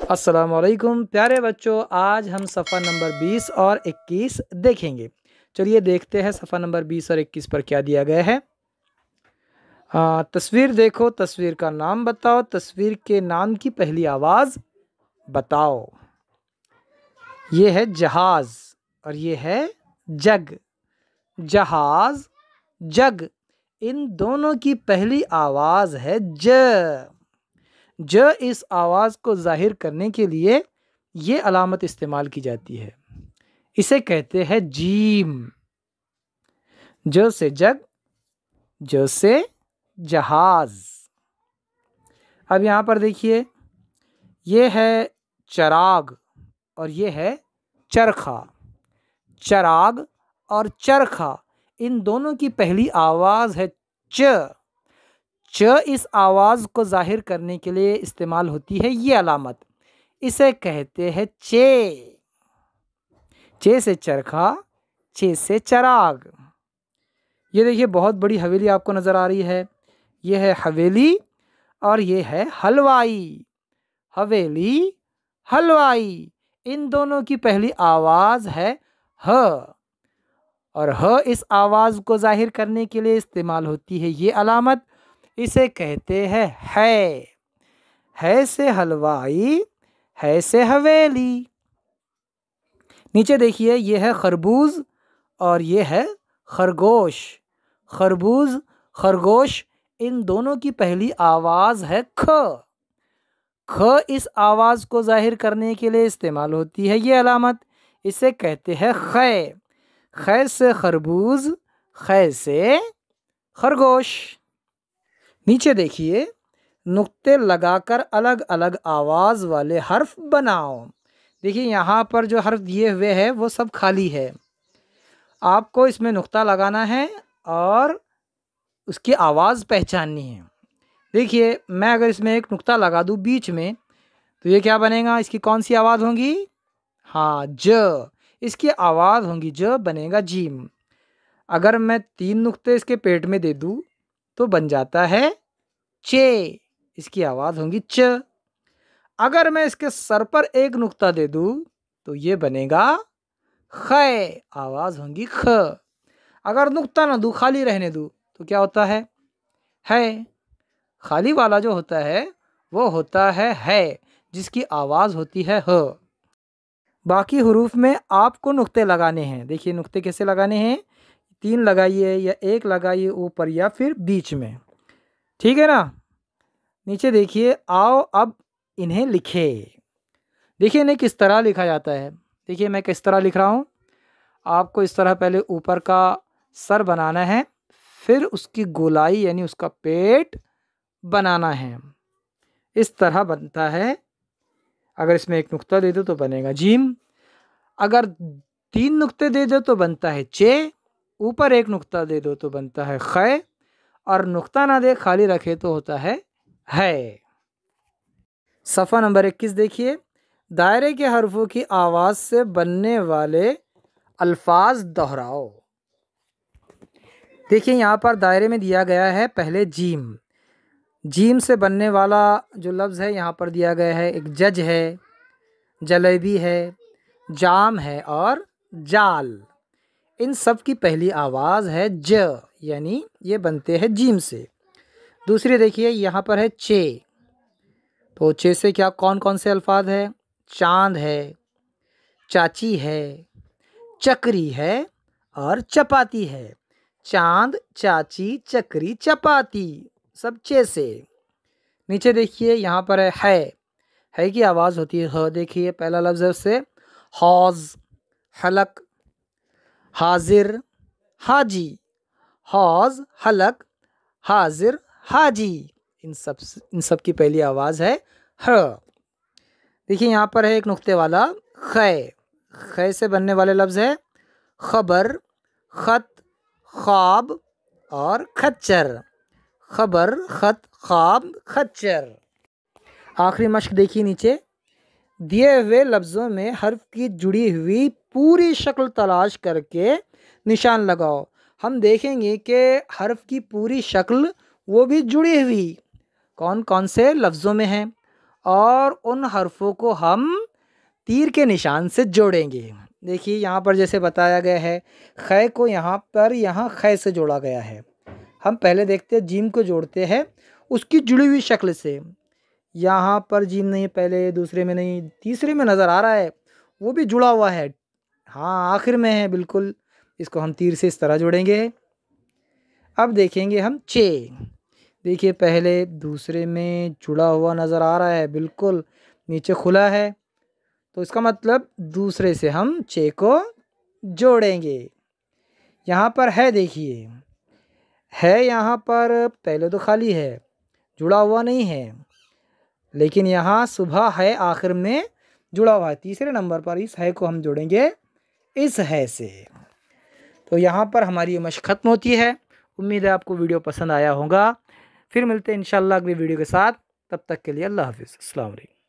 अस्सलामुअलैकुम प्यारे बच्चों, आज हम सफ़ा नंबर 20 और 21 देखेंगे। चलिए देखते हैं सफ़ा नंबर 20 और 21 पर क्या दिया गया है। तस्वीर देखो, तस्वीर का नाम बताओ, तस्वीर के नाम की पहली आवाज़ बताओ। ये है जहाज़ और ये है जग। जहाज़, जग, इन दोनों की पहली आवाज़ है ज। इस आवाज़ को ज़ाहिर करने के लिए ये अलामत इस्तेमाल की जाती है, इसे कहते हैं जीम। ज से जग, ज से जहाज़। अब यहाँ पर देखिए, ये है चराग और ये है चरखा। चराग और चरखा, इन दोनों की पहली आवाज़ है च। इस आवाज़ को ज़ाहिर करने के लिए इस्तेमाल होती है ये अलामत, इसे कहते हैं चे। चे से चरखा, चे से चराग। ये देखिए, बहुत बड़ी हवेली आपको नज़र आ रही है। ये है हवेली और ये है हलवाई। हवेली, हलवाई, इन दोनों की पहली आवाज़ है ह। और ह इस आवाज़ को ज़ाहिर करने के लिए इस्तेमाल होती है ये अलामत, इसे कहते हैं है से हलवाई, है से हवेली। नीचे देखिए, ये है खरबूज और ये है खरगोश। खरबूज, खरगोश, इन दोनों की पहली आवाज़ है ख। इस आवाज़ को ज़ाहिर करने के लिए इस्तेमाल होती है ये अलामत, इसे कहते हैं ख़ै। ख़ै से खरबूज, ख़ै से खरगोश। नीचे देखिए, नुक्ते लगाकर अलग अलग आवाज़ वाले हर्फ बनाओ। देखिए, यहाँ पर जो हर्फ दिए हुए हैं वो सब खाली है। आपको इसमें नुक्ता लगाना है और उसकी आवाज़ पहचाननी है। देखिए, मैं अगर इसमें एक नुक्ता लगा दूँ बीच में, तो ये क्या बनेगा? इसकी कौन सी आवाज़ होगी? हाँ, ज। इसकी आवाज़ होगी ज, बनेगा जीम। अगर मैं 3 नुक्ते इसके पेट में दे दूँ तो बन जाता है चे, इसकी आवाज़ होगी च। अगर मैं इसके सर पर एक नुक्ता दे दूँ तो ये बनेगा ख़ै, आवाज़ होगी ख। अगर नुक्ता ना दूँ, खाली रहने दूँ, तो क्या होता है? खाली वाला जो होता है वो होता है, जिसकी आवाज़ होती है ह। बाकी हरूफ में आपको नुक्ते लगाने हैं। देखिए, नुक्ते कैसे लगाने हैं? 3 लगाइए या 1 लगाइए ऊपर या फिर बीच में, ठीक है ना। नीचे देखिए, आओ अब इन्हें लिखे। देखिए, इन्हें किस तरह लिखा जाता है। देखिए, मैं किस तरह लिख रहा हूँ। आपको इस तरह पहले ऊपर का सर बनाना है, फिर उसकी गोलाई यानी उसका पेट बनाना है। इस तरह बनता है। अगर इसमें एक नुक्ता दे दो तो बनेगा जीम। अगर 3 नुक्ते दे दो तो बनता है चे। ऊपर एक नुक्ता दे दो तो बनता है ख़ै। और नुक्ता ना दे, खाली रखे तो होता है। सफ़ा नंबर 21 देखिए, दायरे के हरफों की आवाज़ से बनने वाले अल्फाज दोहराओ। देखिए, यहाँ पर दायरे में दिया गया है पहले जीम। जीम से बनने वाला जो लफ्ज़ है यहाँ पर दिया गया है, एक जज है, जलेबी है, जाम है और जाल। इन सब की पहली आवाज़ है ज, यानी ये बनते हैं जीम से। दूसरी देखिए, यहाँ पर है चे। तो चे से क्या कौन कौन से अल्फाज है? चांद है, चाची है, चक्री है और चपाती है। चांद, चाची, चक्री, चपाती, सब चे से। नीचे देखिए, यहाँ पर है की आवाज़ होती है ह। देखिए, पहला लफ्ज़ है उससे हौज़, हलक, हाजिर, हाजी। हौज़, हलक, हाजिर, हाजी, इन सब की पहली आवाज़ है ह। देखिए, यहाँ पर है एक नुक्ते वाला ख़ै। ख़ै से बनने वाले लफ्ज़ है खबर, ख़त, ख्वाब और खच्चर। खबर, ख़त, ख्वाब, खच्चर। आखिरी मश्क देखिए, नीचे दिए हुए लफ्ज़ों में हर्फ की जुड़ी हुई पूरी शक्ल तलाश करके निशान लगाओ। हम देखेंगे कि हर्फ की पूरी शक्ल वो भी जुड़ी हुई कौन कौन से लफ्ज़ों में है और उन हरफों को हम तीर के निशान से जोड़ेंगे। देखिए यहाँ पर जैसे बताया गया है, ख़ै को यहाँ पर यहाँ ख़ै से जोड़ा गया है। हम पहले देखते हैं जीम को जोड़ते हैं उसकी जुड़ी हुई शक्ल से। यहाँ पर जीम नहीं, पहले दूसरे में नहीं, तीसरे में नज़र आ रहा है, वो भी जुड़ा हुआ है। हाँ, आखिर में है बिल्कुल। इसको हम तीर से इस तरह जोड़ेंगे। अब देखेंगे हम चे। देखिए पहले दूसरे में जुड़ा हुआ नज़र आ रहा है, बिल्कुल नीचे खुला है, तो इसका मतलब दूसरे से हम चे को जोड़ेंगे। यहाँ पर है, देखिए है यहाँ पर, पहले तो खाली है, जुड़ा हुआ नहीं है, लेकिन यहाँ सुबह है आखिर में जुड़ा हुआ है। तीसरे नंबर पर इस है को हम जोड़ेंगे इस है से। तो यहाँ पर हमारी ये मशक ख़त्म होती है। उम्मीद है आपको वीडियो पसंद आया होगा। फिर मिलते हैं इंशाल्लाह अगली वीडियो के साथ। तब तक के लिए अल्लाह हाफ़िज़। अस्सलाम वालेकुम।